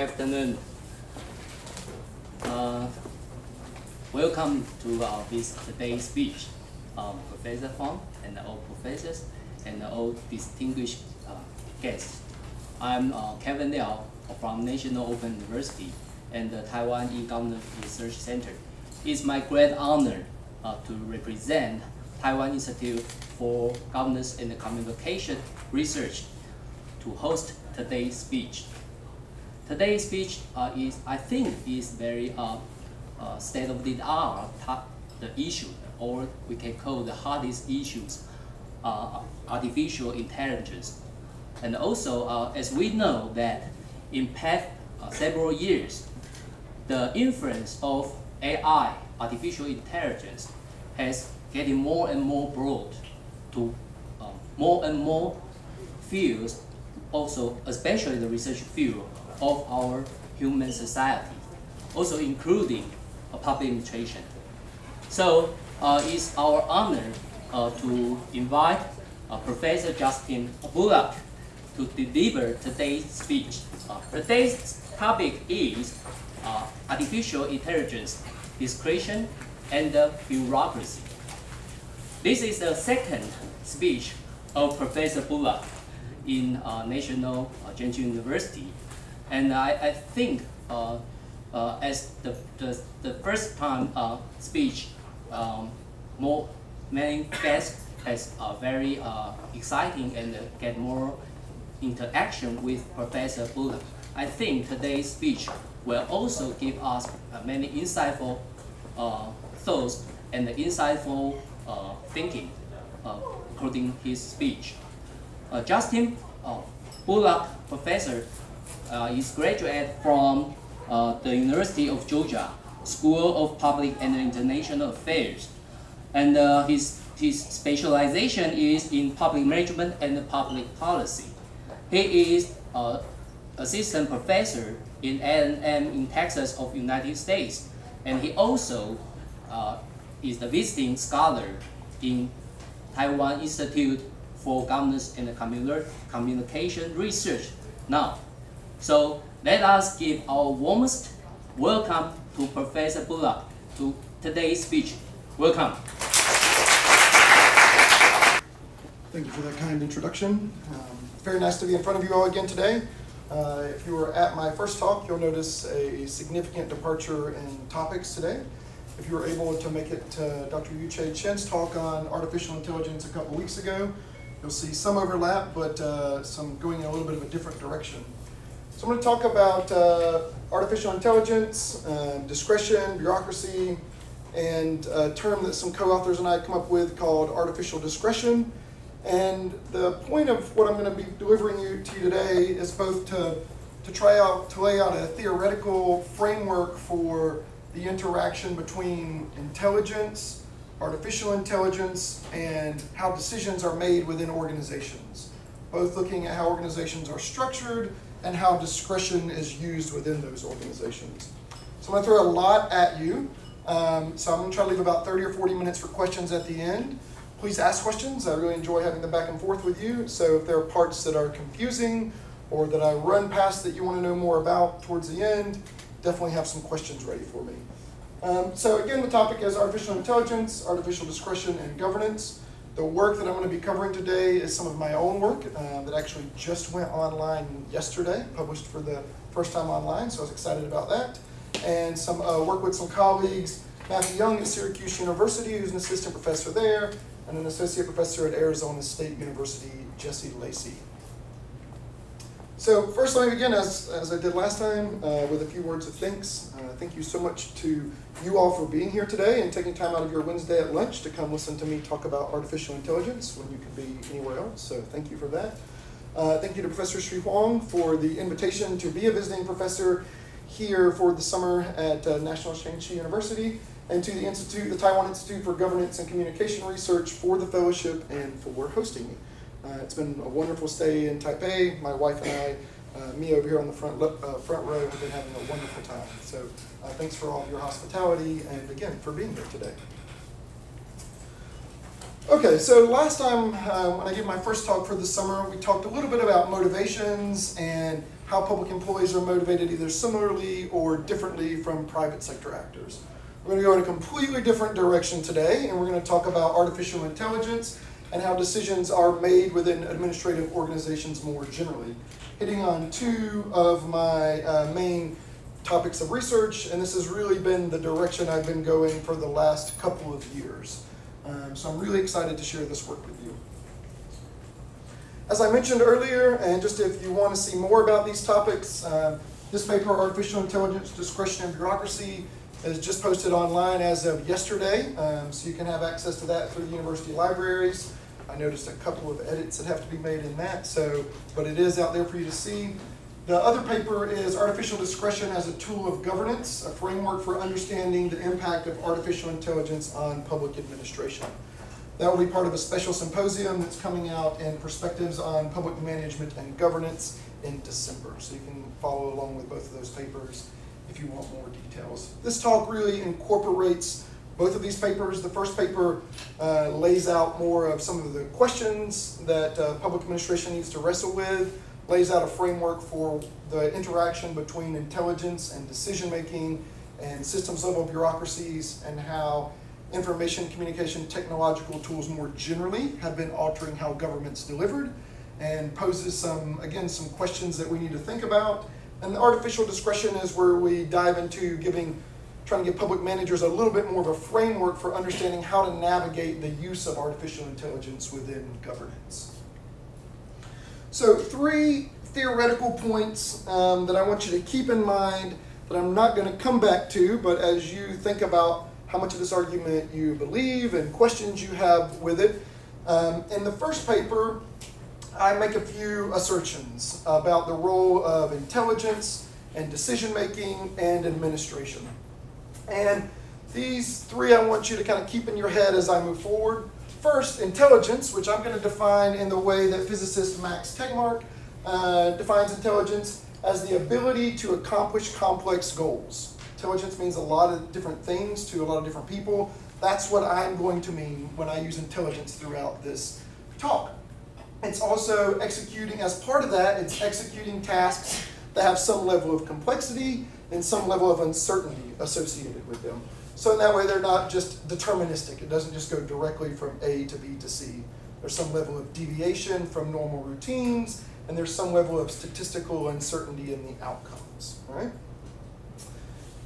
afternoon. Welcome to today's speech, Professor Huang and all professors and all distinguished guests. I'm Kevin Liao from National Open University and the Taiwan E-Governance Research Center. It's my great honor to represent Taiwan Institute for Governance and Communication Research to host today's speech. Today's speech I think, is very state-of-the-art the issue, or we can call the hardest issues, artificial intelligence. And also, as we know that in past several years, the influence of AI, artificial intelligence, has getting more and more broad to more and more fields, also especially the research field of our human society, also including public administration. So it's our honor to invite Professor Justin Bullock to deliver today's speech. Today's topic is artificial intelligence, discretion, and bureaucracy. This is the second speech of Professor Bullock in National A&M University, and I think as the first time speech, many guests has very exciting and get more interaction with Professor Bullock. I think today's speech will also give us many insightful thoughts and insightful thinking, including his speech. Justin Bullock, professor, is graduate from the University of Georgia School of Public and International Affairs, and his specialization is in public management and public policy. He is assistant professor in A&M in Texas of United States, and he also is the visiting scholar in Taiwan Institute for Governance and Communication Research now. So let us give our warmest welcome to Professor Bullock to today's speech. Welcome. Thank you for that kind introduction. Very nice to be in front of you all again today. If you were at my first talk, you'll notice a significant departure in topics today. If you were able to make it to Dr. Yu-Che Chen's talk on artificial intelligence a couple weeks ago, you'll see some overlap, but some going in a little bit of a different direction. So I'm going to talk about artificial intelligence, discretion, bureaucracy, and a term that some co-authors and I come up with called artificial discretion. And the point of what I'm going to be delivering to you today is both to lay out a theoretical framework for the interaction between intelligence, artificial intelligence, and how decisions are made within organizations, both looking at how organizations are structured and how discretion is used within those organizations. So I'm going to throw a lot at you. So I'm going to try to leave about 30 or 40 minutes for questions at the end. Please ask questions. I really enjoy having the back and forth with you. So if there are parts that are confusing or that I run past that you want to know more about towards the end, definitely have some questions ready for me. So again, the topic is artificial intelligence, artificial discretion, and governance. The work that I'm going to be covering today is some of my own work that actually just went online yesterday, published for the first time online, so I was excited about that. And some work with some colleagues, Matthew Young at Syracuse University, who's an assistant professor there, and an associate professor at Arizona State University, Jesse Lacey. So first, let me begin, as I did last time, with a few words of thanks. Thank you so much to you all for being here today and taking time out of your Wednesday at lunch to come listen to me talk about artificial intelligence when you could be anywhere else. So thank you for that. Thank you to Professor Sri Huang for the invitation to be a visiting professor here for the summer at National A&M University, and to the Institute, the Taiwan Institute for Governance and Communication Research for the fellowship and for hosting me. It's been a wonderful stay in Taipei. My wife and I, me over here on the front row, have been having a wonderful time. So thanks for all of your hospitality and again for being here today. Okay, so last time when I gave my first talk for the summer, we talked a little bit about motivations and how public employees are motivated either similarly or differently from private sector actors. We're going to go in a completely different direction today, and we're going to talk about artificial intelligence and how decisions are made within administrative organizations more generally, hitting on two of my main topics of research, and this has really been the direction I've been going for the last couple of years. So I'm really excited to share this work with you. As I mentioned earlier, and just if you want to see more about these topics, this paper, Artificial Intelligence, Discretion and Bureaucracy, is just posted online as of yesterday, so you can have access to that through the university libraries. I noticed a couple of edits that have to be made in that, but it is out there for you to see. The other paper is Artificial Discretion as a Tool of Governance, a framework for understanding the impact of artificial intelligence on public administration. That will be part of a special symposium that's coming out in Perspectives on Public Management and Governance in December. So you can follow along with both of those papers if you want more details. This talk really incorporates both of these papers. The first paper lays out more of some of the questions that public administration needs to wrestle with, lays out a framework for the interaction between intelligence and decision-making and systems level bureaucracies, and how information communication technological tools more generally have been altering how government's delivered, and poses some questions that we need to think about. And the artificial discretion is where we dive into trying to give public managers a little bit more of a framework for understanding how to navigate the use of artificial intelligence within governance. So 3 theoretical points that I want you to keep in mind that I'm not going to come back to, but as you think about how much of this argument you believe and questions you have with it. In the first paper, I make a few assertions about the role of intelligence and decision-making and administration. And these 3 I want you to kind of keep in your head as I move forward. First, intelligence, which I'm going to define in the way that physicist Max Tegmark defines intelligence, as the ability to accomplish complex goals. Intelligence means a lot of different things to a lot of different people. That's what I'm going to mean when I use intelligence throughout this talk. It's also executing, as part of that, it's executing tasks that have some level of complexity and some level of uncertainty associated with them. So in that way, they're not just deterministic. It doesn't just go directly from A to B to C. There's some level of deviation from normal routines, and there's some level of statistical uncertainty in the outcomes, right?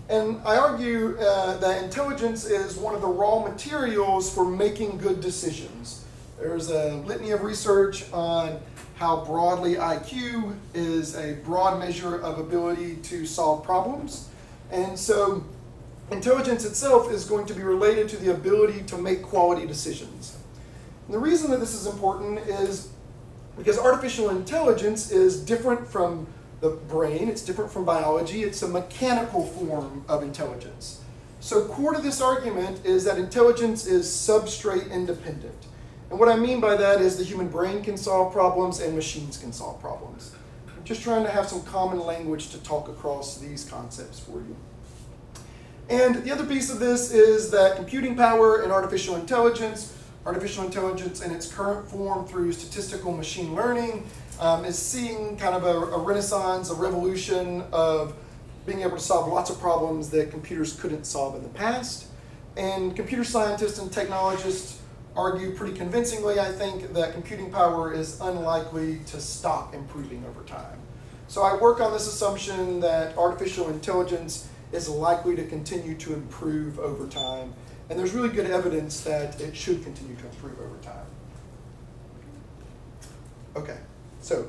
And I argue that intelligence is one of the raw materials for making good decisions. There's a litany of research on how broadly IQ is a broad measure of ability to solve problems. And so intelligence itself is going to be related to the ability to make quality decisions. And the reason that this is important is because artificial intelligence is different from the brain, it's different from biology, it's a mechanical form of intelligence. So core to this argument is that intelligence is substrate independent. And what I mean by that is the human brain can solve problems and machines can solve problems. I'm just trying to have some common language to talk across these concepts for you. And the other piece of this is that computing power and artificial intelligence in its current form through statistical machine learning, is seeing kind of a renaissance, a revolution of being able to solve lots of problems that computers couldn't solve in the past. And computer scientists and technologists argue pretty convincingly, I think, that computing power is unlikely to stop improving over time. So I work on this assumption that artificial intelligence is likely to continue to improve over time. And there's really good evidence that it should continue to improve over time. Okay, so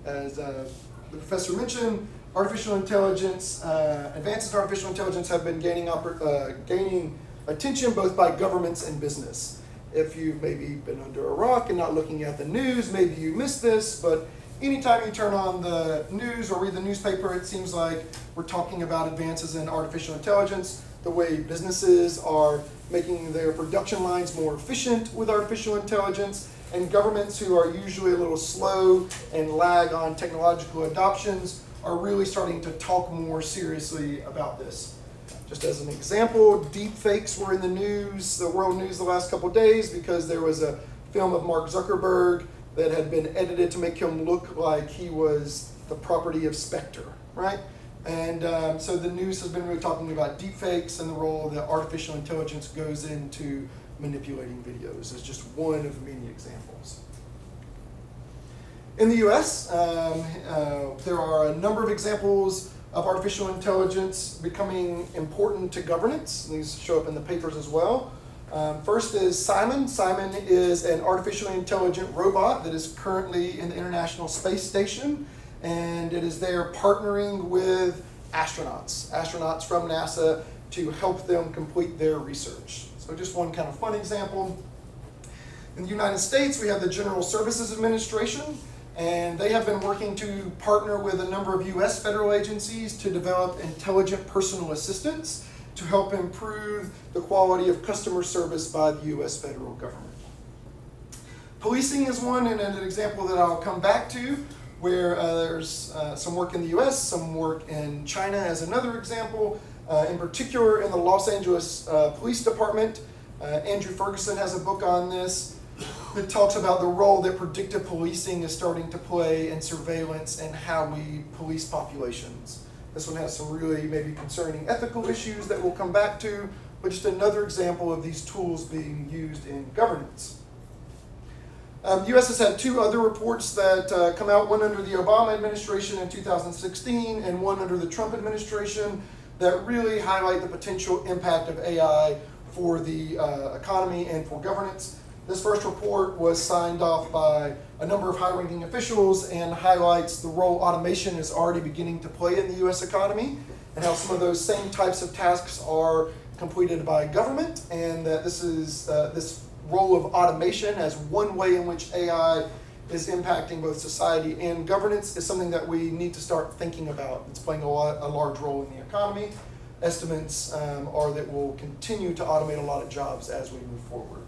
as the professor mentioned, artificial intelligence, advances in artificial intelligence have been gaining attention both by governments and business. If you've maybe been under a rock and not looking at the news, maybe you missed this, but anytime you turn on the news or read the newspaper, it seems like we're talking about advances in artificial intelligence, the way businesses are making their production lines more efficient with artificial intelligence, and governments who are usually a little slow and lag on technological adoptions are really starting to talk more seriously about this. Just as an example, deep fakes were in the news, the world news the last couple of days because there was a film of Mark Zuckerberg that had been edited to make him look like he was the property of Spectre, right? And so the news has been really talking about deepfakes and the role that artificial intelligence goes into manipulating videos as just one of many examples. In the US, there are a number of examples of artificial intelligence becoming important to governance. These show up in the papers as well. First is Simon. Simon is an artificially intelligent robot that is currently in the International Space Station, and it is there partnering with astronauts from NASA to help them complete their research. So just one kind of fun example. In the United States, we have the General Services Administration, and they have been working to partner with a number of US federal agencies to develop intelligent personal assistants to help improve the quality of customer service by the US federal government. Policing is one, and an example that I'll come back to, where there's some work in the US, some work in China as another example. In particular, in the Los Angeles Police Department, Andrew Ferguson has a book on this that talks about the role that predictive policing is starting to play in surveillance and how we police populations. This one has some really maybe concerning ethical issues that we'll come back to, but just another example of these tools being used in governance. The U.S. has had two other reports that come out, one under the Obama administration in 2016 and one under the Trump administration, that really highlight the potential impact of AI for the economy and for governance. This first report was signed off by a number of high-ranking officials and highlights the role automation is already beginning to play in the U.S. economy and how some of those same types of tasks are completed by government, and that this is this role of automation as one way in which AI is impacting both society and governance is something that we need to start thinking about. It's playing a large role in the economy. Estimates are that we'll continue to automate a lot of jobs as we move forward.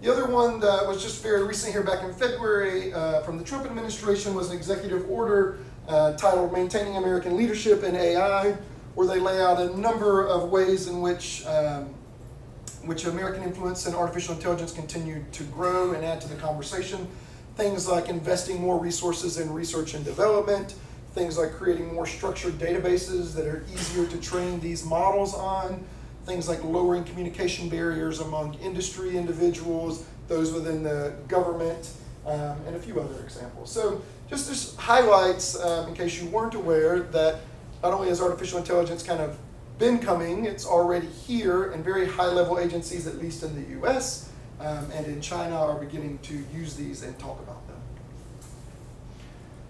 The other one that was just very recent here back in February from the Trump administration was an executive order titled Maintaining American Leadership in AI, where they lay out a number of ways in which American influence in artificial intelligence continued to grow and add to the conversation. Things like investing more resources in research and development, things like creating more structured databases that are easier to train these models on, things like lowering communication barriers among industry individuals, those within the government, and a few other examples. So just this highlights, in case you weren't aware, that not only has artificial intelligence kind of been coming, it's already here, and very high-level agencies, at least in the US and in China, are beginning to use these and talk about them.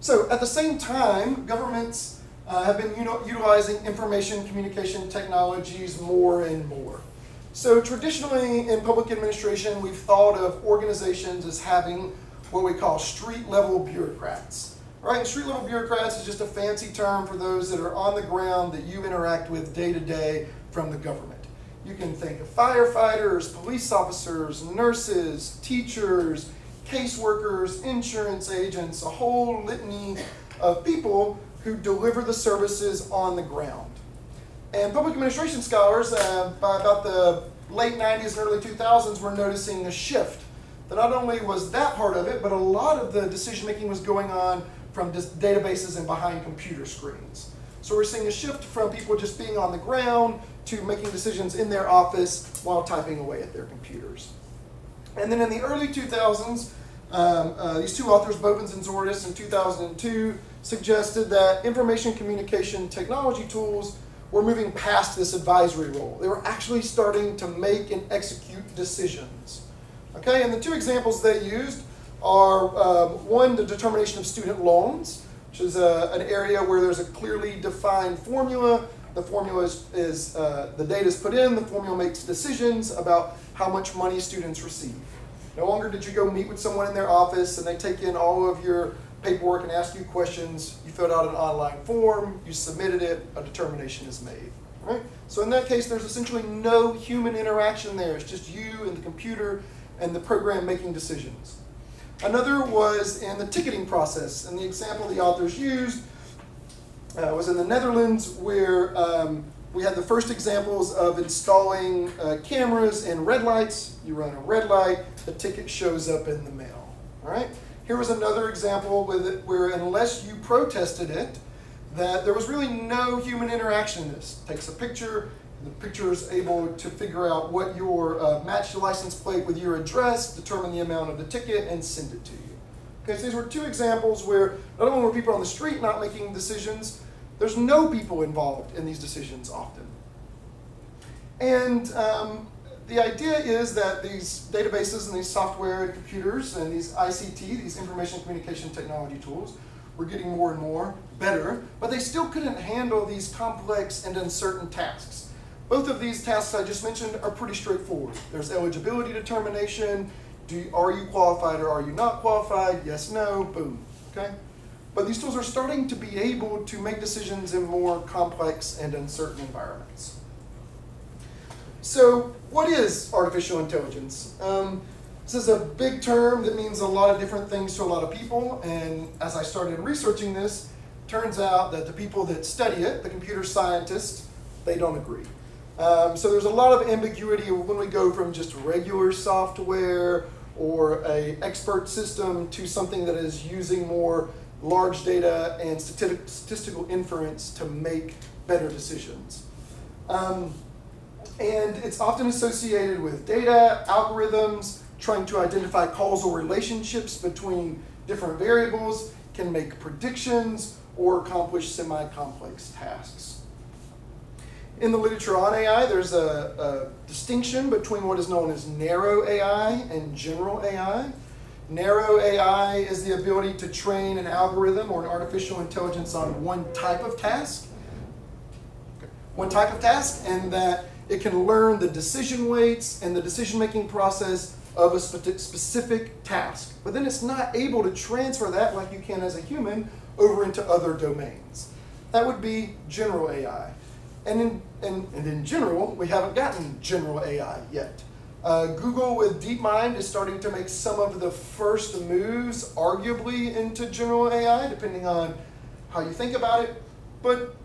So at the same time, governments have been utilizing information communication technologies more and more. So traditionally in public administration, we've thought of organizations as having what we call street-level bureaucrats. Right? And street-level bureaucrats is just a fancy term for those that are on the ground that you interact with day to day from the government. You can think of firefighters, police officers, nurses, teachers, caseworkers, insurance agents, a whole litany of people who deliver the services on the ground. And public administration scholars, by about the late 90s and early 2000s, were noticing a shift. That not only was that part of it, but a lot of the decision-making was going on from databases and behind computer screens. So we're seeing a shift from people just being on the ground to making decisions in their office while typing away at their computers. And then in the early 2000s, these two authors, Bovens and Zordis, in 2002, suggested that information communication technology tools were moving past this advisory role. They were actually starting to make and execute decisions. Okay, and the two examples they used are one, the determination of student loans, which is an area where there's a clearly defined formula. The formula is the data is put in, the formula makes decisions about how much money students receive. No longer did you go meet with someone in their office and they take in all of your paperwork and ask you questions. You filled out an online form, you submitted it, a determination is made. Right? So in that case, there's essentially no human interaction there. It's just you and the computer and the program making decisions. Another was in the ticketing process, and the example the authors used was in the Netherlands, where we had the first examples of installing cameras in red lights. You run a red light, the ticket shows up in the mail. All right? Here was another example with it where unless you protested it, that there was really no human interaction in this. Takes a picture, the picture is able to figure out what your match the license plate with your address, determine the amount of the ticket, and send it to you. Okay, so these were two examples where not only were people on the street not making decisions, there's no people involved in these decisions often. And the idea is that these databases and these software and computers and these ICT, these information communication technology tools, were getting more and more better, but they still couldn't handle these complex and uncertain tasks. Both of these tasks I just mentioned are pretty straightforward. There's eligibility determination. Are you qualified or are you not qualified? Yes, no, boom, okay? But these tools are starting to be able to make decisions in more complex and uncertain environments. So what is artificial intelligence? This is a big term that means a lot of different things to a lot of people, and as I started researching this, turns out that the people that study it, the computer scientists, they don't agree. So there's a lot of ambiguity when we go from just regular software or an expert system to something that is using more large data and statistical inference to make better decisions. And it's often associated with data, algorithms, trying to identify causal relationships between different variables, can make predictions, or accomplish semi-complex tasks. In the literature on AI, there's a distinction between what is known as narrow AI and general AI. Narrow AI is the ability to train an algorithm or an artificial intelligence on one type of task. And that it can learn the decision weights and the decision-making process of a specific task. But then it's not able to transfer that like you can as a human over into other domains. That would be general AI. And in general, we haven't gotten general AI yet. Google with DeepMind is starting to make some of the first moves, arguably, into general AI, depending on how you think about it. But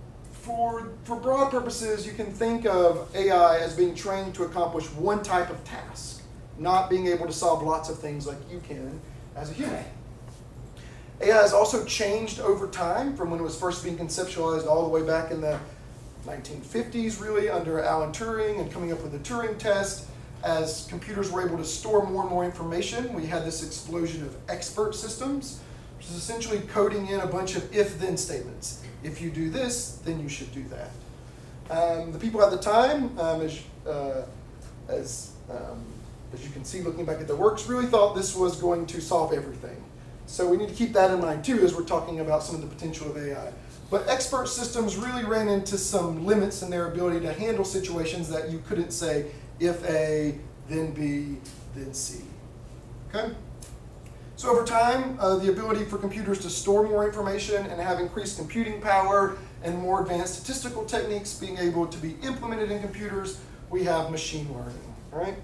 for broad purposes, you can think of AI as being trained to accomplish one type of task, not being able to solve lots of things like you can as a human. AI has also changed over time from when it was first being conceptualized all the way back in the 1950s, really, under Alan Turing and coming up with the Turing test. As computers were able to store more and more information, we had this explosion of expert systems, which is essentially coding in a bunch of if-then statements. If you do this, then you should do that. The people at the time, as you can see looking back at the works, really thought this was going to solve everything. So we need to keep that in mind too as we're talking about some of the potential of AI. But expert systems really ran into some limits in their ability to handle situations that you couldn't say, if A, then B, then C. Okay? So over time, the ability for computers to store more information and have increased computing power and more advanced statistical techniques being able to be implemented in computers, we have machine learning. All right?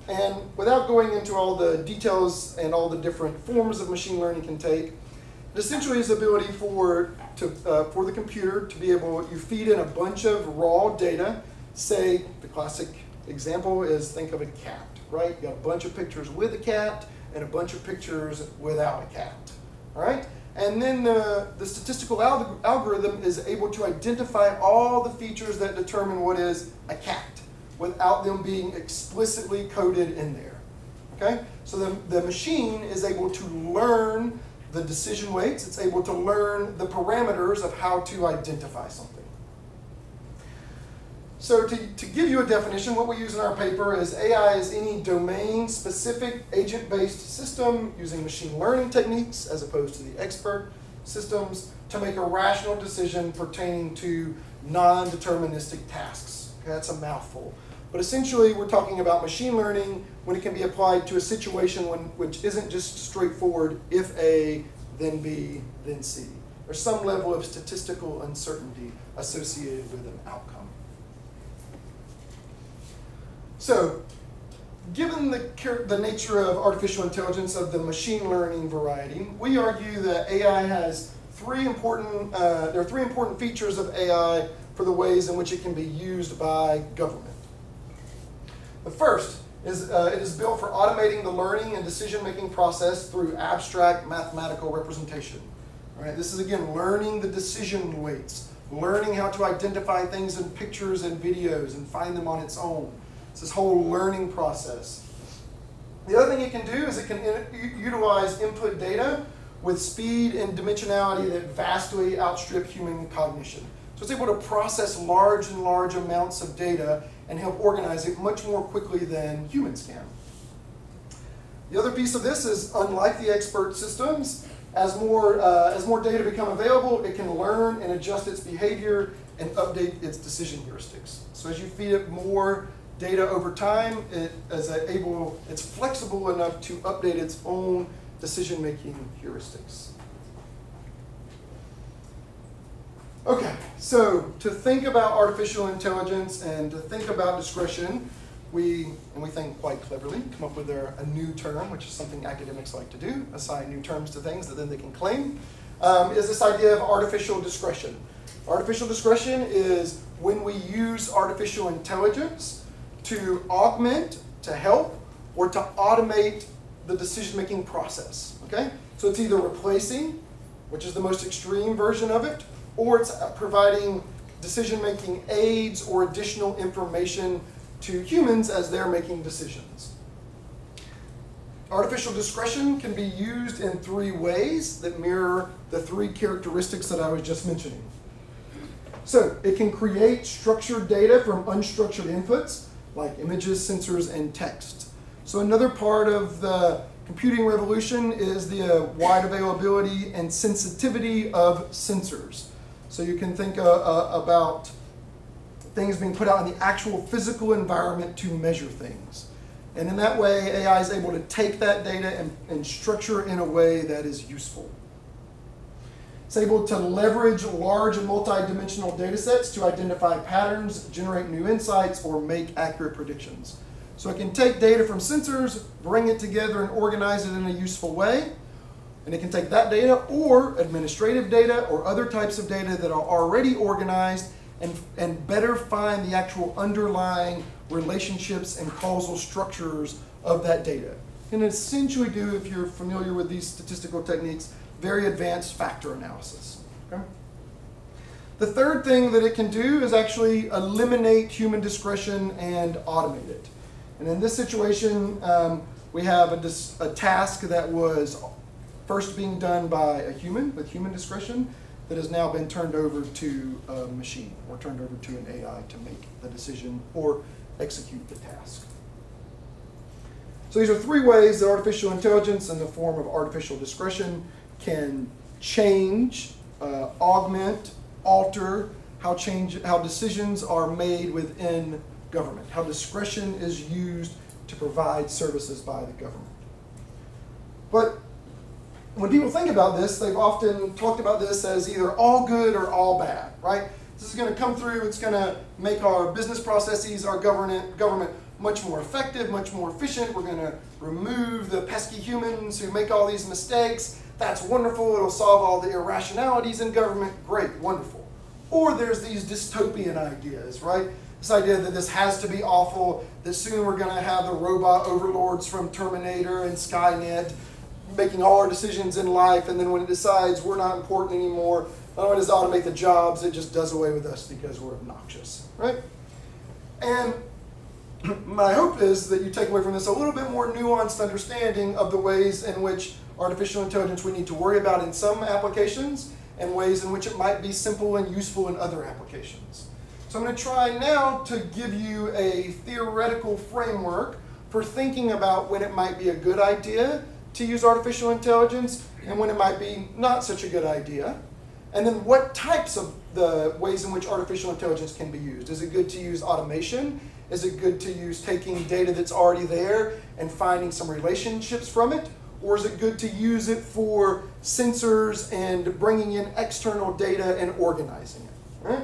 And without going into all the details and all the different forms of machine learning can take, it essentially is the ability for the computer to be able, you feed in a bunch of raw data. Say, the classic example is, think of a cat, right? You got a bunch of pictures with a cat and a bunch of pictures without a cat, all right? And then the statistical algorithm is able to identify all the features that determine what is a cat without them being explicitly coded in there, okay? So the machine is able to learn the decision weights, it's able to learn the parameters of how to identify something. So to give you a definition, what we use in our paper is AI is any domain-specific agent-based system using machine learning techniques as opposed to the expert systems to make a rational decision pertaining to non-deterministic tasks. Okay, that's a mouthful. But essentially, we're talking about machine learning when it can be applied to a situation which isn't just straightforward, if A, then B, then C. There's some level of statistical uncertainty associated with an outcome. So, given the nature of artificial intelligence of the machine learning variety, we argue that AI has there are three important features of AI for the ways in which it can be used by government. The first It is built for automating the learning and decision-making process through abstract mathematical representation. All right, this is, again, learning the decision weights, learning how to identify things in pictures and videos and find them on its own. It's this whole learning process. The other thing it can do is it can utilize input data with speed and dimensionality that vastly outstrip human cognition. So it's able to process large and large amounts of data and help organize it much more quickly than humans can. The other piece of this is, unlike the expert systems, as more data become available, it can learn and adjust its behavior and update its decision heuristics. So as you feed it more data over time, it's flexible enough to update its own decision-making heuristics. Okay, so to think about artificial intelligence and to think about discretion, we think quite cleverly, come up with a new term, which is something academics like to do, assign new terms to things that then they can claim, is this idea of artificial discretion. Artificial discretion is when we use artificial intelligence to augment, to help, or to automate the decision-making process, okay? So it's either replacing, which is the most extreme version of it, or it's providing decision-making aids or additional information to humans as they're making decisions. Artificial discretion can be used in 3 ways that mirror the 3 characteristics that I was just mentioning. So it can create structured data from unstructured inputs, like images, sensors, and text. So another part of the computing revolution is the wide availability and sensitivity of sensors. So you can think about things being put out in the actual physical environment to measure things. And in that way, AI is able to take that data and structure it in a way that is useful. It's able to leverage large and multi-dimensional data sets to identify patterns, generate new insights, or make accurate predictions. So it can take data from sensors, bring it together, and organize it in a useful way. And it can take that data or administrative data or other types of data that are already organized and better find the actual underlying relationships and causal structures of that data. And essentially do, if you're familiar with these statistical techniques, very advanced factor analysis. Okay? The third thing that it can do is actually eliminate human discretion and automate it. And in this situation, we have a task that was first being done by a human with human discretion that has now been turned over to a machine or turned over to an AI to make the decision or execute the task. So these are 3 ways that artificial intelligence in the form of artificial discretion can change, augment, alter how decisions are made within government, how discretion is used to provide services by the government. But when people think about this, they've often talked about this as either all good or all bad, right? This is going to come through, it's going to make our business processes, our government much more effective, much more efficient. We're going to remove the pesky humans who make all these mistakes. That's wonderful, it'll solve all the irrationalities in government. Great, wonderful. Or there's these dystopian ideas, right? This idea that this has to be awful, that soon we're going to have the robot overlords from Terminator and Skynet making all our decisions in life, and then when it decides we're not important anymore, not only does it automate the jobs, it just does away with us because we're obnoxious, right? And my hope is that you take away from this a little bit more nuanced understanding of the ways in which artificial intelligence we need to worry about in some applications and ways in which it might be simple and useful in other applications. So I'm going to try now to give you a theoretical framework for thinking about when it might be a good idea to use artificial intelligence and when it might be not such a good idea. And then what types of the ways in which artificial intelligence can be used. Is it good to use automation? Is it good to use taking data that's already there and finding some relationships from it? Or is it good to use it for sensors and bringing in external data and organizing it? Right?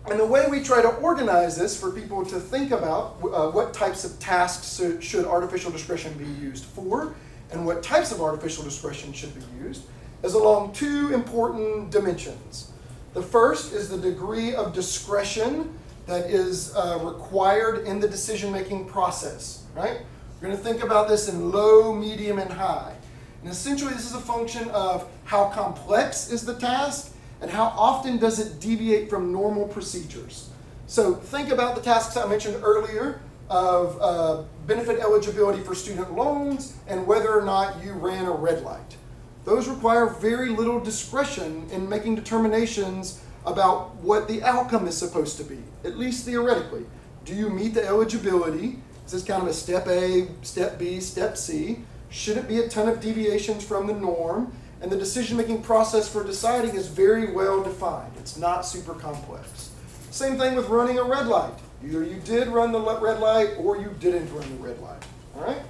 And the way we try to organize this for people to think about what types of tasks should artificial discretion be used for and what types of artificial discretion should be used is along 2 important dimensions. The first is the degree of discretion that is required in the decision-making process, right? We're going to think about this in low, medium, and high. And essentially, this is a function of how complex is the task and how often does it deviate from normal procedures. So think about the tasks I mentioned earlier of benefit eligibility for student loans and whether or not you ran a red light. Those require very little discretion in making determinations about what the outcome is supposed to be, at least theoretically. Do you meet the eligibility? Is this kind of a step A, step B, step C? Shouldn't be a ton of deviations from the norm, and the decision-making process for deciding is very well defined. It's not super complex. Same thing with running a red light. Either you did run the red light or you didn't run the red light, all right?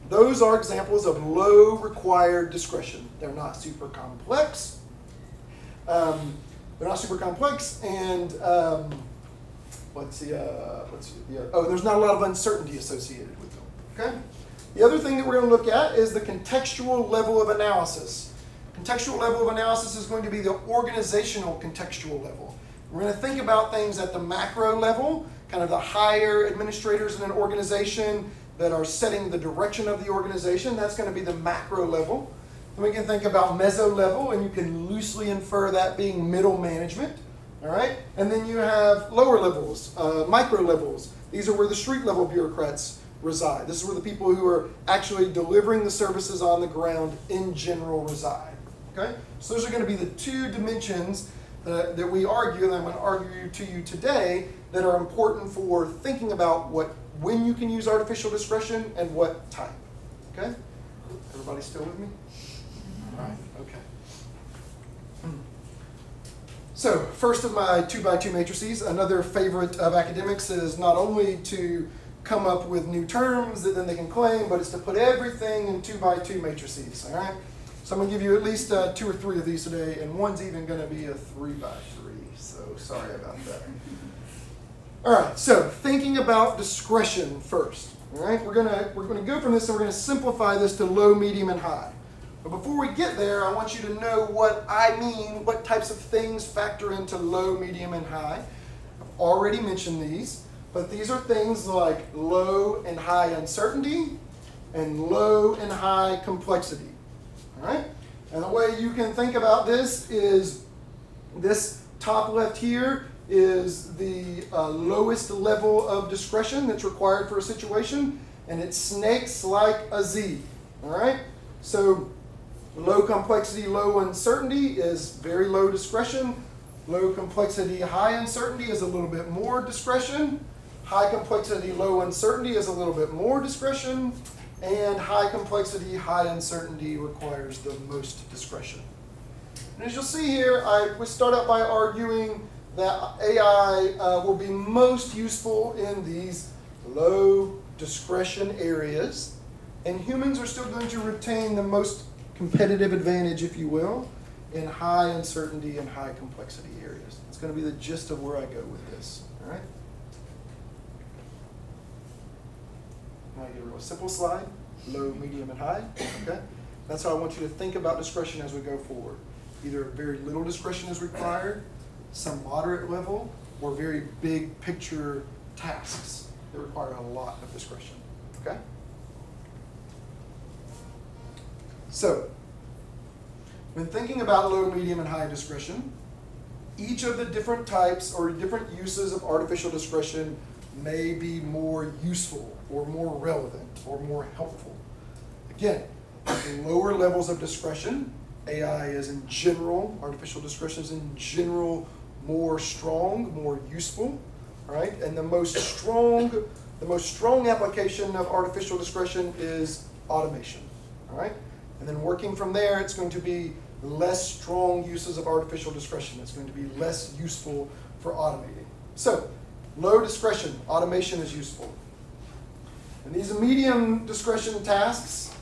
Those are examples of low required discretion. They're not super complex. And there's not a lot of uncertainty associated with them, okay? The other thing that we're going to look at is the contextual level of analysis. Contextual level of analysis is going to be the organizational contextual level. We're going to think about things at the macro level, kind of the higher administrators in an organization that are setting the direction of the organization. That's going to be the macro level. Then we can think about meso level, and you can loosely infer that being middle management. All right? And then you have lower levels, micro levels. These are where the street level bureaucrats reside. This is where the people who are actually delivering the services on the ground in general reside. Okay? So those are going to be the two dimensions that we argue, and I'm going to argue to you today, that are important for thinking about when you can use artificial discretion and what type. Okay? Everybody still with me? All right. Okay. So first of my 2x2 matrices, another favorite of academics is not only to come up with new terms that then they can claim, but it's to put everything in 2x2 matrices, all right? So I'm going to give you at least 2 or 3 of these today, and one's even going to be a 3x3, so sorry about that. All right, so thinking about discretion first, all right? We're going to go from this, and we're going to simplify this to low, medium, and high. But before we get there, I want you to know what I mean, what types of things factor into low, medium, and high. I've already mentioned these. But these are things like low and high uncertainty and low and high complexity. All right? And the way you can think about this is this top left here is the lowest level of discretion that's required for a situation, and it snakes like a Z. All right? So low complexity, low uncertainty is very low discretion. Low complexity, high uncertainty is a little bit more discretion. High complexity, low uncertainty is a little bit more discretion, and high complexity, high uncertainty requires the most discretion. And as you'll see here, we start out by arguing that AI will be most useful in these low discretion areas, and humans are still going to retain the most competitive advantage, if you will, in high uncertainty and high complexity areas. It's going to be the gist of where I go with this, all right? Now I get a real simple slide, low, medium, and high, okay? That's how I want you to think about discretion as we go forward. Either very little discretion is required, some moderate level, or very big picture tasks that require a lot of discretion, okay? So, when thinking about low, medium, and high discretion, each of the different types or different uses of artificial discretion may be more useful or more relevant or more helpful. Again, at lower levels of discretion, AI is in general, artificial discretion is in general more strong, more useful, right? And the most strong application of artificial discretion is automation, all right? And then working from there, it's going to be less strong uses of artificial discretion. It's going to be less useful for automating. So, low discretion, automation is useful. And these medium discretion tasks,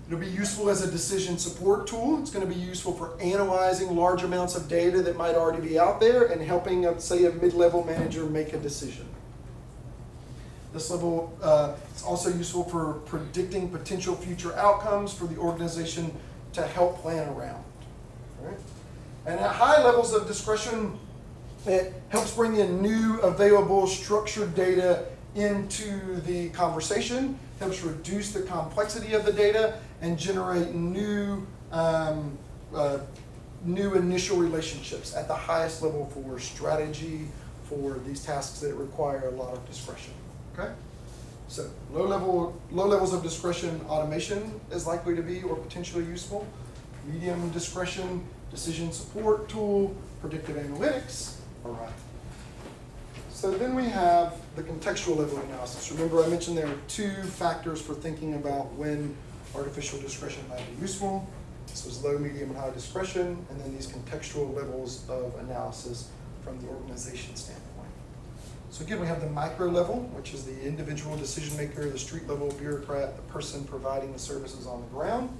it'll be useful as a decision support tool. It's going to be useful for analyzing large amounts of data that might already be out there and helping, say, a mid-level manager make a decision. This level is also useful for predicting potential future outcomes for the organization to help plan around. Right? And at high levels of discretion, It helps bring in new available structured data into the conversation, helps reduce the complexity of the data, and generate new initial relationships at the highest level for strategy for these tasks that require a lot of discretion. Okay? So low levels of discretion, automation is likely to be or potentially useful. Medium discretion, decision support tool, predictive analytics. All right. So then we have the contextual level analysis. Remember I mentioned there are two factors for thinking about when artificial discretion might be useful. This was low, medium, and high discretion, and then these contextual levels of analysis from the organization standpoint. So again, we have the micro level, which is the individual decision maker, the street level bureaucrat, the person providing the services on the ground.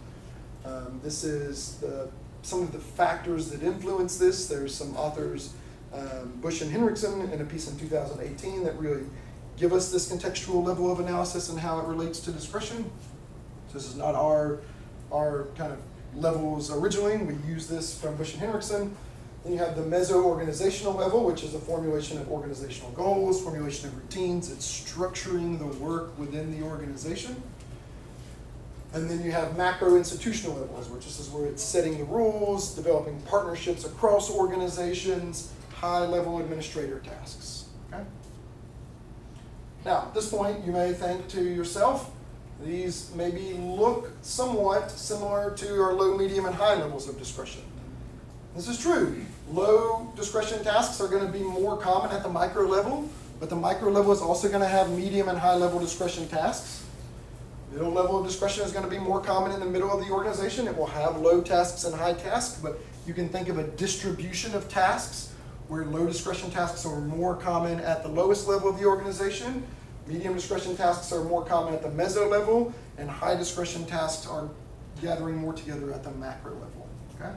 This is some of the factors that influence this. There's some authors, Bush and Henriksen, in a piece in 2018 that really give us this contextual level of analysis and how it relates to discretion. So this is not our kind of levels originally. We use this from Bush and Henriksen. Then you have the meso-organizational level, which is the formulation of organizational goals, formulation of routines. It's structuring the work within the organization. And then you have macro-institutional levels, which is where it's setting the rules, developing partnerships across organizations, high-level administrator tasks. Okay? Now, at this point, you may think to yourself, these maybe look somewhat similar to our low, medium, and high levels of discretion. This is true. Low discretion tasks are going to be more common at the micro level, but the micro level is also going to have medium and high level discretion tasks. Middle level of discretion is going to be more common in the middle of the organization. It will have low tasks and high tasks, but you can think of a distribution of tasks where low discretion tasks are more common at the lowest level of the organization. Medium discretion tasks are more common at the meso level, and high discretion tasks are gathering more together at the macro level. Okay?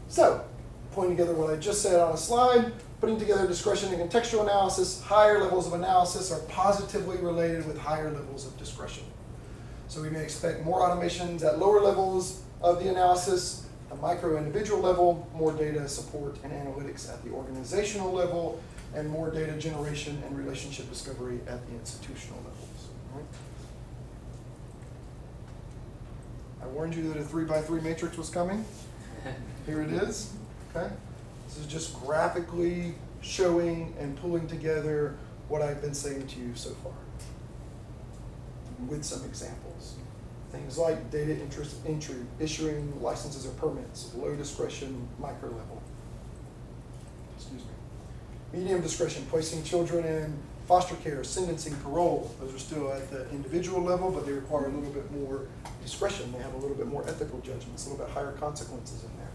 So, putting together what I just said on a slide, putting together discretion and contextual analysis, higher levels of analysis are positively related with higher levels of discretion. So we may expect more automations at lower levels of the analysis, the micro individual level, more data support and analytics at the organizational level, and more data generation and relationship discovery at the institutional levels. Right? I warned you that a 3x3 matrix was coming. Here it is. Okay? This is just graphically showing and pulling together what I've been saying to you so far with some examples. Things like data entry, issuing licenses or permits, low discretion, micro level. Excuse me. Medium discretion, placing children in foster care, sentencing, parole. Those are still at the individual level, but they require a little bit more discretion. They have a little bit more ethical judgments, a little bit higher consequences in there.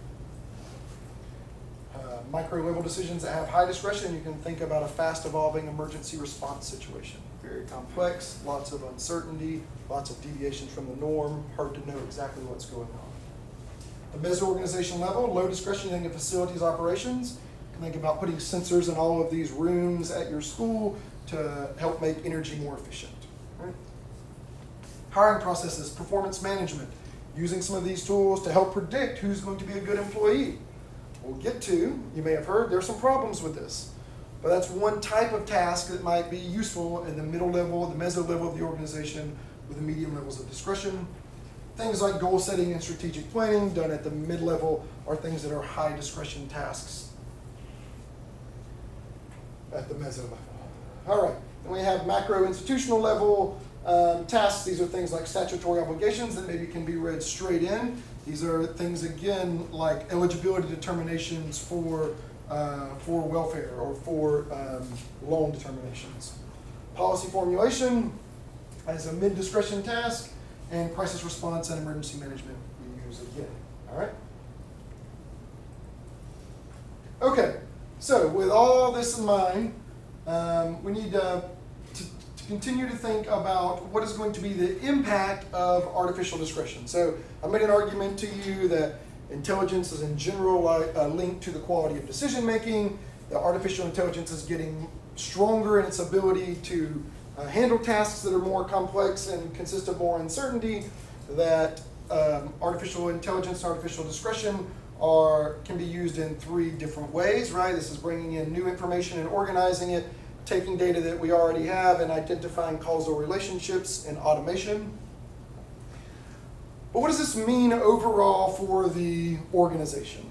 Micro-level decisions that have high discretion, you can think about a fast-evolving emergency response situation. Very complex, lots of uncertainty, lots of deviations from the norm, hard to know exactly what's going on. The meso-organization level, low discretion, think of facilities operations. You can think about putting sensors in all of these rooms at your school to help make energy more efficient. Right? Hiring processes, performance management, using some of these tools to help predict who's going to be a good employee. We'll get to, you may have heard, there's some problems with this. But that's one type of task that might be useful in the middle level, the meso level of the organization with the medium levels of discretion. Things like goal setting and strategic planning done at the mid-level are things that are high discretion tasks at the meso level. All right, then we have macro institutional level tasks. These are things like statutory obligations that maybe can be read straight in. These are things, again, like eligibility determinations for welfare or for loan determinations. Policy formulation as a mid-discretion task, and crisis response and emergency management we use again. All right? Okay, so with all this in mind, we need to continue to think about what is going to be the impact of artificial discretion. So I made an argument to you that intelligence is in general linked to the quality of decision making, that artificial intelligence is getting stronger in its ability to handle tasks that are more complex and consist of more uncertainty, that artificial intelligence and artificial discretion can be used in 3 different ways, right? This is bringing in new information and organizing it, taking data that we already have and identifying causal relationships in automation. But what does this mean overall for the organization?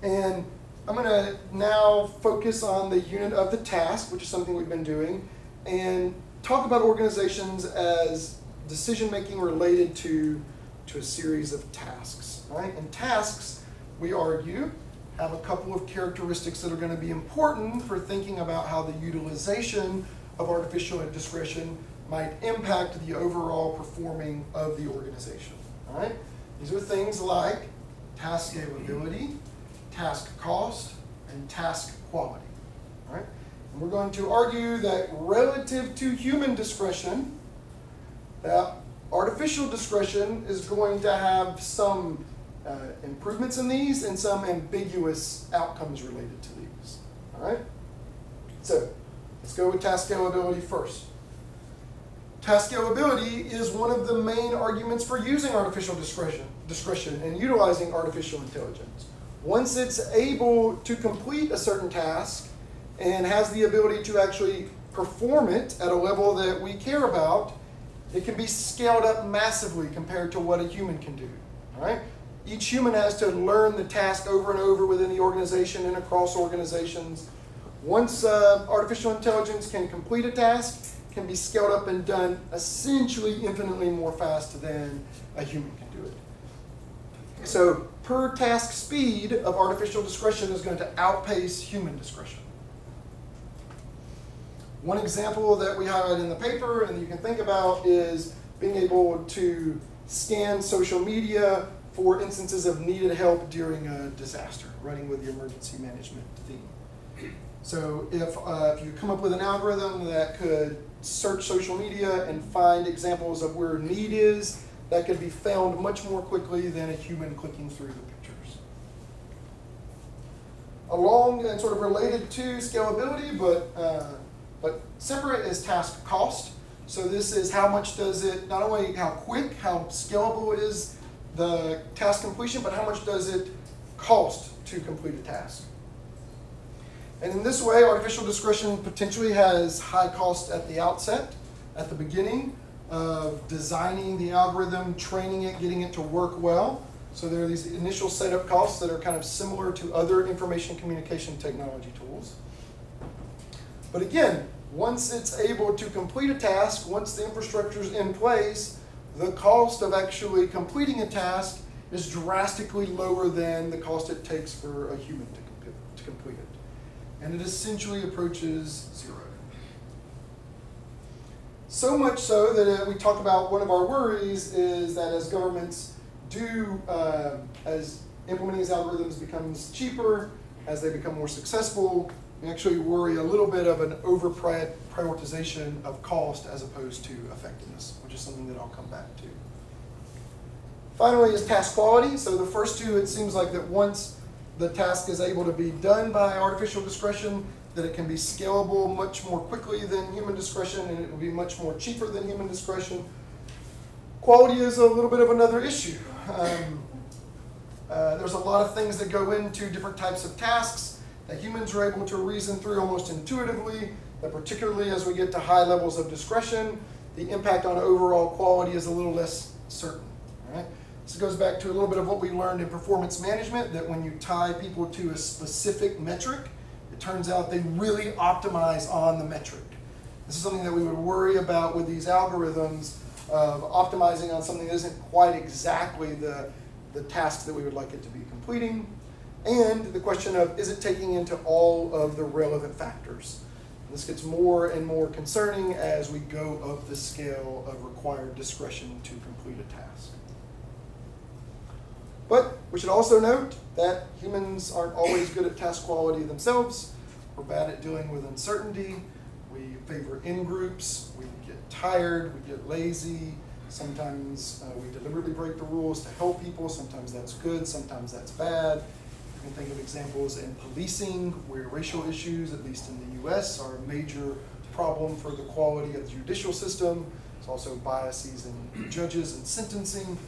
And I'm going to now focus on the unit of the task, which is something we've been doing, and talk about organizations as decision-making related to a series of tasks, right? And tasks, we argue, have a couple of characteristics that are going to be important for thinking about how the utilization of artificial discretion might impact the overall performing of the organization, all right? These are things like task scalability, task cost, and task quality, all right? And we're going to argue that relative to human discretion, that artificial discretion is going to have some improvements in these and some ambiguous outcomes related to these, all right? So let's go with task scalability first. Task scalability is one of the main arguments for using artificial discretion and utilizing artificial intelligence. Once it's able to complete a certain task and has the ability to actually perform it at a level that we care about, it can be scaled up massively compared to what a human can do, all right? Each human has to learn the task over and over within the organization and across organizations. Once artificial intelligence can complete a task, it can be scaled up and done essentially infinitely more fast than a human can do it. So per task speed of artificial discretion is going to outpace human discretion. One example that we highlight in the paper and you can think about is being able to scan social media for instances of needed help during a disaster, running with the emergency management theme. So if you come up with an algorithm that could search social media and find examples of where need is, that could be found much more quickly than a human clicking through the pictures. Along and sort of related to scalability, but separate is task cost. So this is how much does it, not only how quick, how scalable is the task completion, but how much does it cost to complete a task. And in this way, artificial discretion potentially has high cost at the outset, at the beginning of designing the algorithm, training it, getting it to work well. So there are these initial setup costs that are kind of similar to other information communication technology tools. But again, once it's able to complete a task, once the infrastructure is in place, the cost of actually completing a task is drastically lower than the cost it takes for a human to complete it. And it essentially approaches zero. So much so that we talk about one of our worries is that as governments do, as implementing these algorithms becomes cheaper, as they become more successful, we actually worry a little bit of an over-prioritization of cost as opposed to effectiveness, which is something that I'll come back to. Finally is task quality. So the first two, it seems like that once the task is able to be done by artificial discretion, that it can be scalable much more quickly than human discretion, and it will be much more cheaper than human discretion. Quality is a little bit of another issue. There's a lot of things that go into different types of tasks that humans are able to reason through almost intuitively, but particularly as we get to high levels of discretion, the impact on overall quality is a little less certain. All right? This goes back to a little bit of what we learned in performance management, that when you tie people to a specific metric, it turns out they really optimize on the metric. This is something that we would worry about with these algorithms of optimizing on something that isn't quite exactly the task that we would like it to be completing. And the question of, is it taking into all of the relevant factors? And this gets more and more concerning as we go up the scale of required discretion to complete a task. But we should also note that humans aren't always good at task quality themselves. We're bad at dealing with uncertainty. We favor in-groups. We get tired. We get lazy. Sometimes we deliberately break the rules to help people. Sometimes that's good. Sometimes that's bad. You can think of examples in policing where racial issues, at least in the US, are a major problem for the quality of the judicial system. There's also biases in judges and sentencing.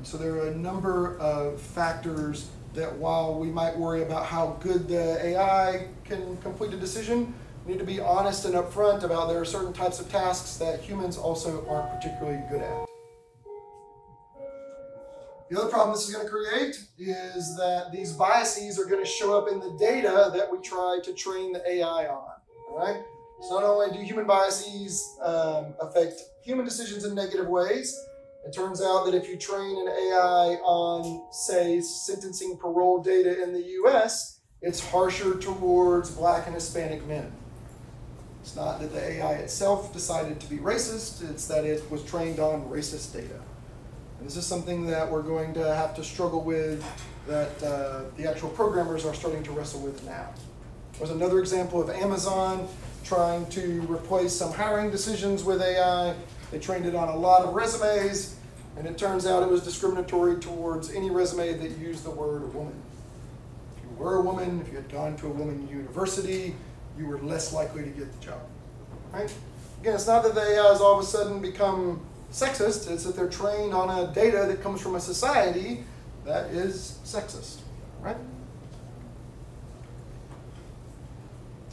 So there are a number of factors that while we might worry about how good the AI can complete a decision, we need to be honest and upfront about there are certain types of tasks that humans also aren't particularly good at. The other problem this is going to create is that these biases are going to show up in the data that we try to train the AI on. All right? So not only do human biases affect human decisions in negative ways, it turns out that if you train an AI on, say, sentencing parole data in the US, it's harsher towards Black and Hispanic men. It's not that the AI itself decided to be racist, it's that it was trained on racist data. And this is something that we're going to have to struggle with, that the actual programmers are starting to wrestle with now. There's another example of Amazon trying to replace some hiring decisions with AI. They trained it on a lot of resumes, and it turns out it was discriminatory towards any resume that used the word woman. If you were a woman, if you had gone to a women's university, you were less likely to get the job. Right? Again, it's not that the AIs all of a sudden become sexist, it's that they're trained on a data that comes from a society that is sexist, right?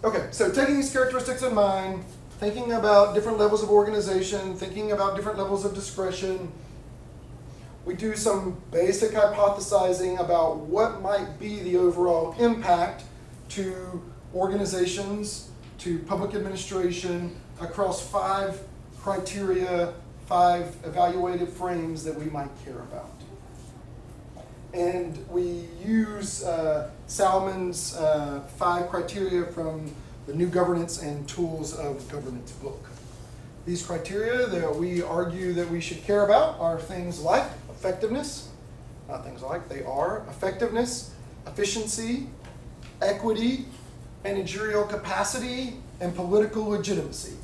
Okay, so taking these characteristics in mind, thinking about different levels of organization, thinking about different levels of discretion, we do some basic hypothesizing about what might be the overall impact to organizations, to public administration, across 5 criteria, 5 evaluative frames that we might care about. And we use Salmon's 5 criteria from the New Governance and Tools of Governance book. These criteria that we argue that we should care about are things like effectiveness, not things like, they are effectiveness, efficiency, equity, managerial capacity, and political legitimacy.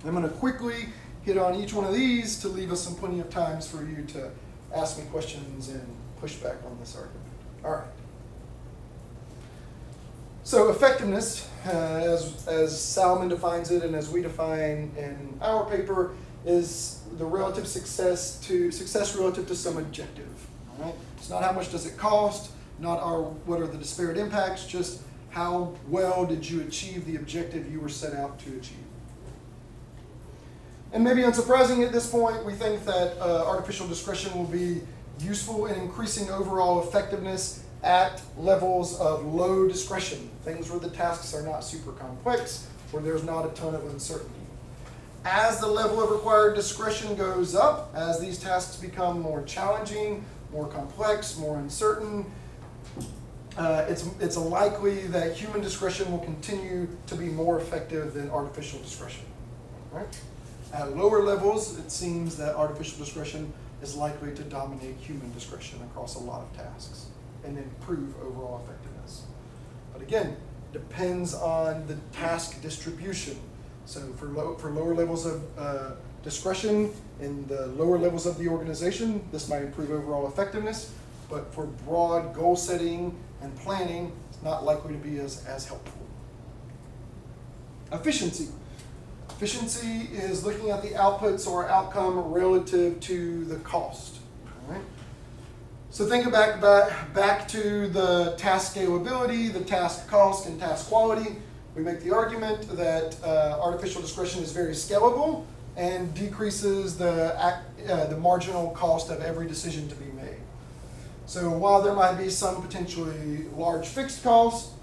I'm going to quickly hit on each one of these to leave us some plenty of times for you to ask me questions and push back on this argument. All right. So effectiveness, as Salmon defines it and as we define in our paper, is the relative success relative to some objective. All right? It's not how much does it cost, not what are the disparate impacts, just how well did you achieve the objective you were set out to achieve. And maybe unsurprisingly at this point, we think that artificial discretion will be useful in increasing overall effectiveness at levels of low discretion, things where the tasks are not super complex, where there's not a ton of uncertainty. As the level of required discretion goes up, as these tasks become more challenging, more complex, more uncertain, it's likely that human discretion will continue to be more effective than artificial discretion. Right? At lower levels, it seems that artificial discretion is likely to dominate human discretion across a lot of tasks and improve overall effectiveness. But again, depends on the task distribution. So for lower levels of discretion in the lower levels of the organization, this might improve overall effectiveness, but for broad goal setting and planning, it's not likely to be as helpful. Efficiency. Efficiency is looking at the outputs or outcome relative to the cost. All right? So think back to the task scalability, the task cost, and task quality. We make the argument that artificial discretion is very scalable and decreases the marginal cost of every decision to be made. So while there might be some potentially large fixed costs,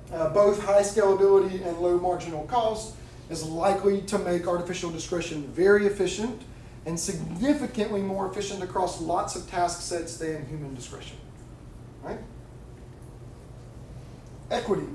both high scalability and low marginal cost is likely to make artificial discretion very efficient and significantly more efficient across lots of task sets than human discretion. Right? Equity.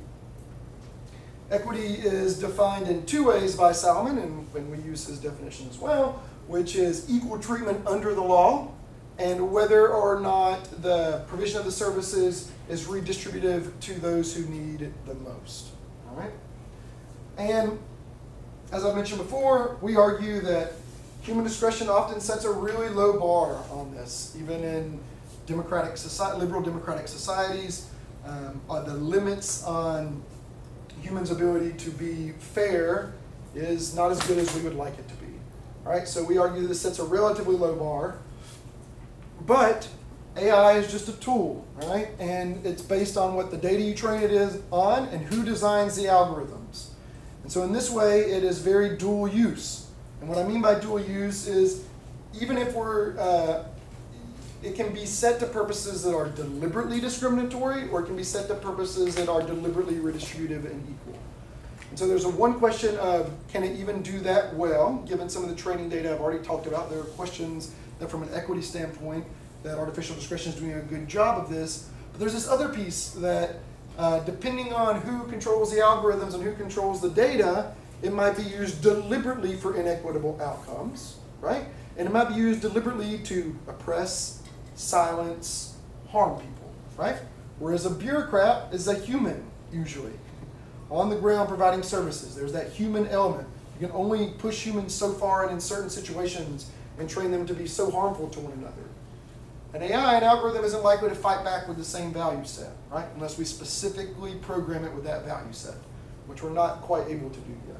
Equity is defined in 2 ways by Salmon, and we use his definition as well, which is equal treatment under the law and whether or not the provision of the services is redistributive to those who need it the most. All right? And as I mentioned before, we argue that human discretion often sets a really low bar on this, even in liberal democratic societies. The limits on humans' ability to be fair is not as good as we would like it to be. All right? So we argue this sets a relatively low bar, but AI is just a tool, right? And it's based on what the data you train it is on and who designs the algorithms. And so in this way, it is very dual use. And what I mean by dual use is even if it can be set to purposes that are deliberately discriminatory, or it can be set to purposes that are deliberately redistributive and equal. And so there's one question of, can it even do that well? Given some of the training data I've already talked about, there are questions that from an equity standpoint, that artificial discretion is doing a good job of this. But there's this other piece that depending on who controls the algorithms and who controls the data, it might be used deliberately for inequitable outcomes, right? And it might be used deliberately to oppress, silence, harm people, right? Whereas a bureaucrat is a human, usually, on the ground providing services. There's that human element. You can only push humans so far and in certain situations and train them to be so harmful to one another. An AI, an algorithm, isn't likely to fight back with the same value set, right? Unless we specifically program it with that value set, which we're not quite able to do yet.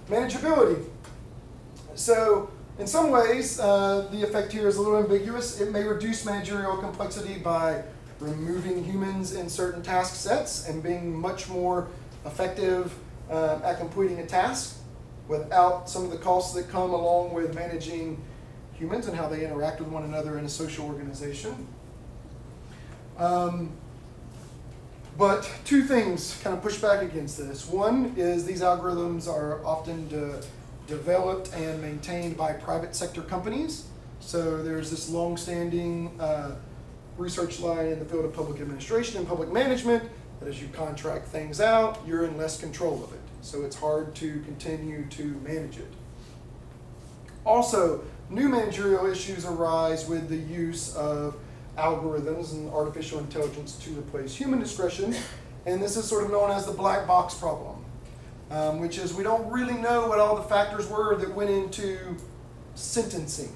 Manageability. So in some ways, the effect here is a little ambiguous. It may reduce managerial complexity by removing humans in certain task sets and being much more effective at completing a task without some of the costs that come along with managing humans and how they interact with one another in a social organization. But two things kind of push back against this. One is these algorithms are often developed and maintained by private sector companies. So there's this long-standing research line in the field of public administration and public management that as you contract things out, you're in less control of it. So it's hard to continue to manage it. Also, new managerial issues arise with the use of algorithms and artificial intelligence to replace human discretion. And this is sort of known as the black box problem, which is we don't really know what all the factors were that went into sentencing.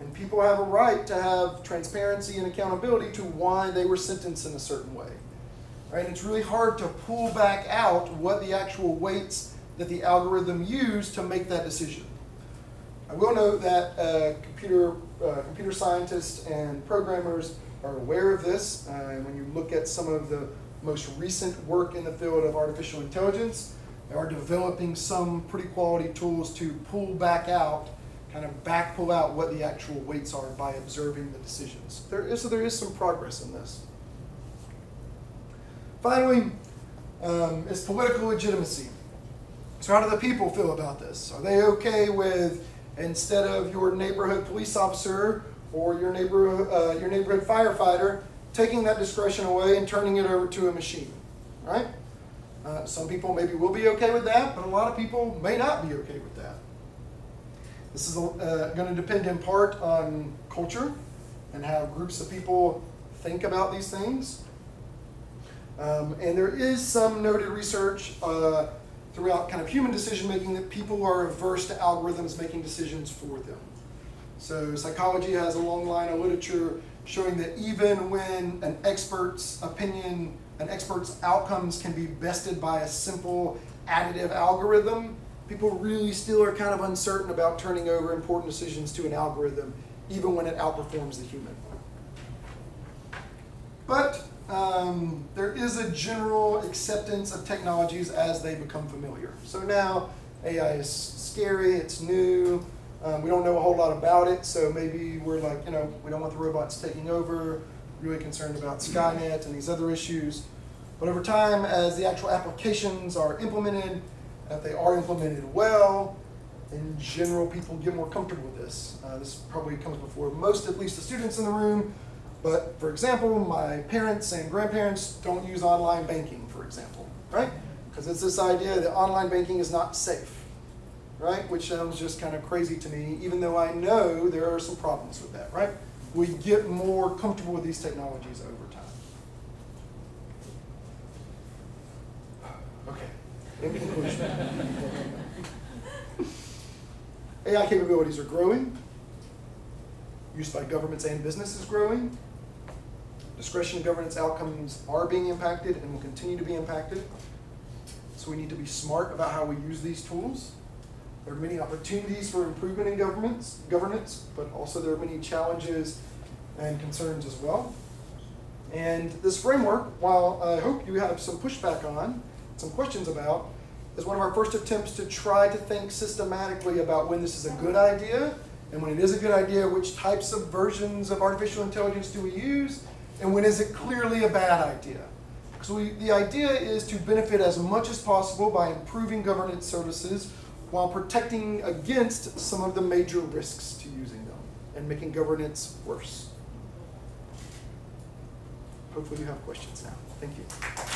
And people have a right to have transparency and accountability to why they were sentenced in a certain way. Right? And it's really hard to pull back out what the actual weights that the algorithm used to make that decision. I will note that computer scientists and programmers are aware of this. And when you look at some of the most recent work in the field of artificial intelligence, they are developing some pretty quality tools to pull back out, kind of pull out what the actual weights are by observing the decisions. So there is some progress in this. Finally, is political legitimacy. So how do the people feel about this? Are they okay with, instead of your neighborhood police officer or your neighborhood firefighter, taking that discretion away and turning it over to a machine, right? Some people maybe will be okay with that, but a lot of people may not be okay with that. This is going to depend in part on culture and how groups of people think about these things. And there is some noted research throughout kind of human decision making that people are averse to algorithms making decisions for them. So psychology has a long line of literature showing that even when an expert's opinion, an expert's outcomes can be bested by a simple additive algorithm, people really still are kind of uncertain about turning over important decisions to an algorithm, even when it outperforms the human. But there is a general acceptance of technologies as they become familiar. So now AI is scary, it's new, we don't know a whole lot about it, so maybe we're like, we don't want the robots taking over, really concerned about Skynet and these other issues. But over time, as the actual applications are implemented, if they are implemented well, in general, people get more comfortable with this. This probably comes before most, at least the students in the room. But for example, my parents and grandparents don't use online banking, for example, right? Because it's this idea that online banking is not safe, right? Which sounds just kind of crazy to me, even though I know there are some problems with that, right? We get more comfortable with these technologies over time. Okay, in conclusion. AI capabilities are growing. Use by governments and business is growing. Discretion and governance outcomes are being impacted and will continue to be impacted. So we need to be smart about how we use these tools. There are many opportunities for improvement in governance, but also there are many challenges and concerns as well. And this framework, while I hope you have some pushback on, some questions about, is one of our first attempts to try to think systematically about when this is a good idea, and when it is a good idea, which types of versions of artificial intelligence do we use, and when is it clearly a bad idea. So the idea is to benefit as much as possible by improving governance services while protecting against some of the major risks to using them and making governance worse. Hopefully you have questions now. Thank you.